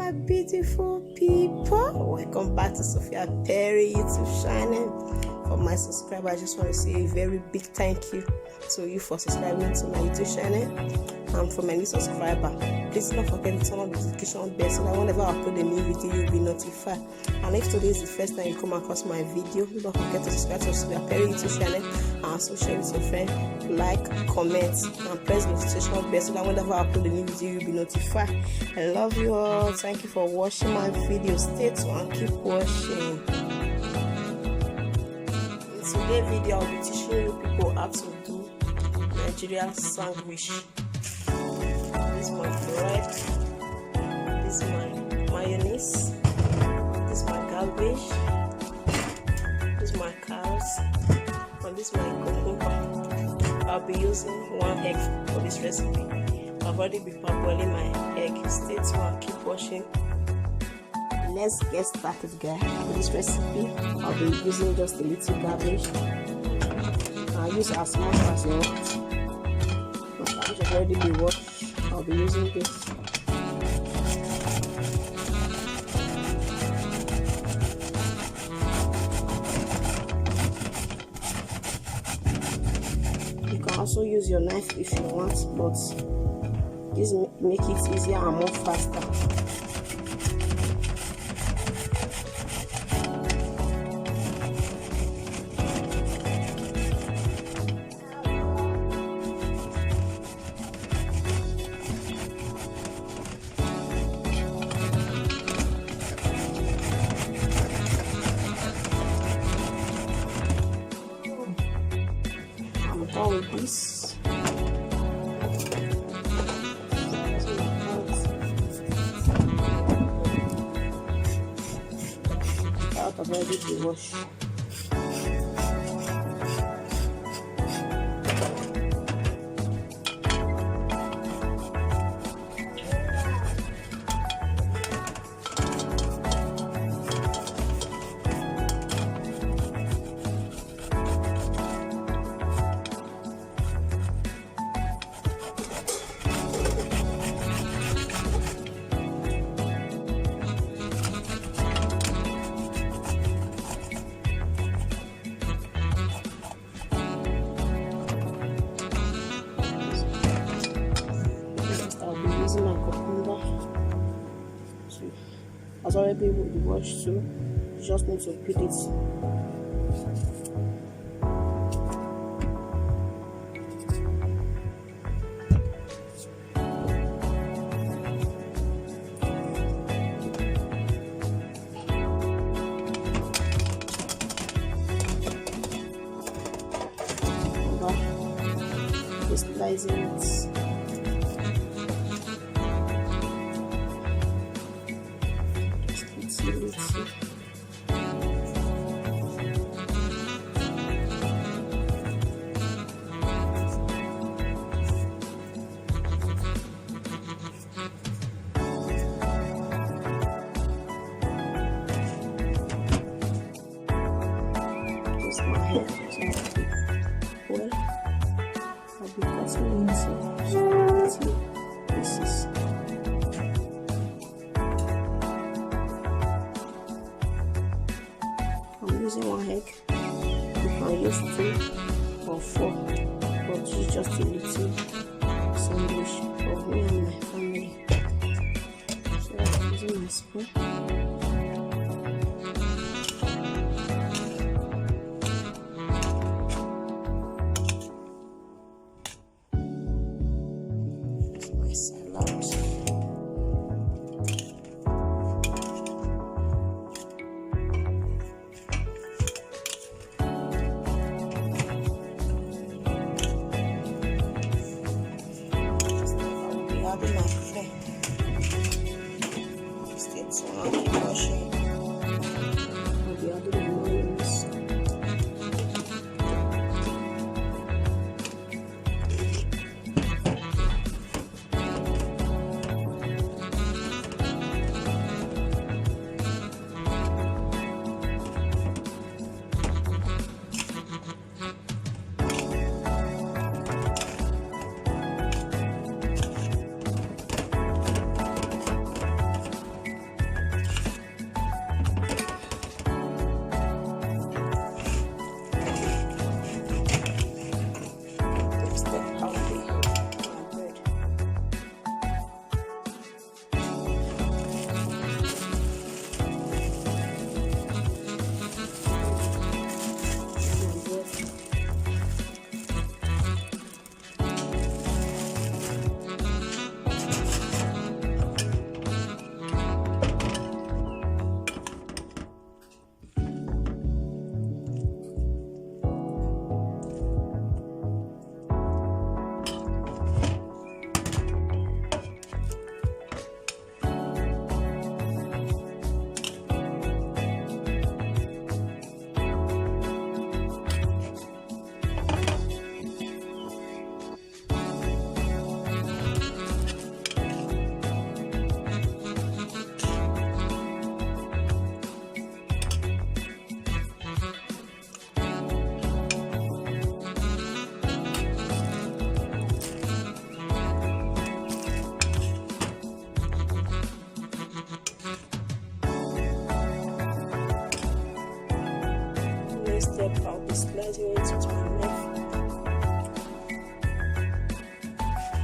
my beautiful people, welcome back to Sophia Perry YouTube channel. For my subscribers, I just want to say a very big thank you to you for subscribing to my YouTube channel. And for my new subscriber, please don't forget to turn on the notification bell so that whenever I upload a new video, you'll be notified. And if today is the first time you come across my video, don't forget to subscribe to Sophia Perry YouTube channel and also share with your friend, like, comment, and press the notification bell so that whenever I upload a new video, you'll be notified. I love you all. Thank you for watching my video. Stay tuned and keep watching. In today's video, I'll be teaching you people how to do Nigerian sandwich. This is my bread, this is my mayonnaise, this is my cabbage, this is my carrots, and this is my cucumber. I'll be using 1 egg for this recipe. I've already been parboiling my egg. Stay tuned and keep watching. Let's get started, guys. For this recipe, I'll be using just a little cabbage. I'll use as much as you want. My cabbage has already been washed. I'll be using this. You can also use your knife if you want, but this make it easier and more faster. Done with this. Out of already the wash. Using my cucumber has already been washed, so you just need to peel it. Just slicing it. Well, I'll be cutting into pieces. I'm using 1 egg. You can use 2 or 4, but it's just a little sandwich for me and my family. So I'm using my spoon. I'll be my friend. Stay tuned. following step, I'll be slicing it with my knife.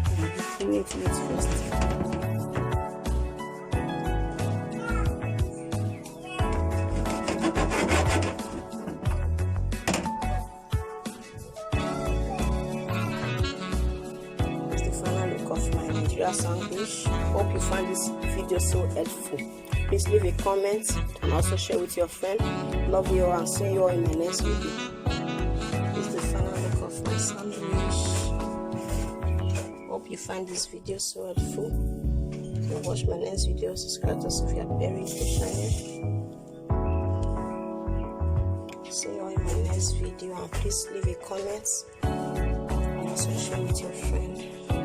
I'll be cleaning it first. Of my Nigeria sandwich. Hope you find this video so helpful. Please leave a comment and also share with your friend. Love you all and see you all in my next video. This is the final look of my sandwich. Hope you find this video so helpful. So watch my next video. Subscribe to Sophia Berry channel. See you all in my next video and please leave a comment and also share with your friend.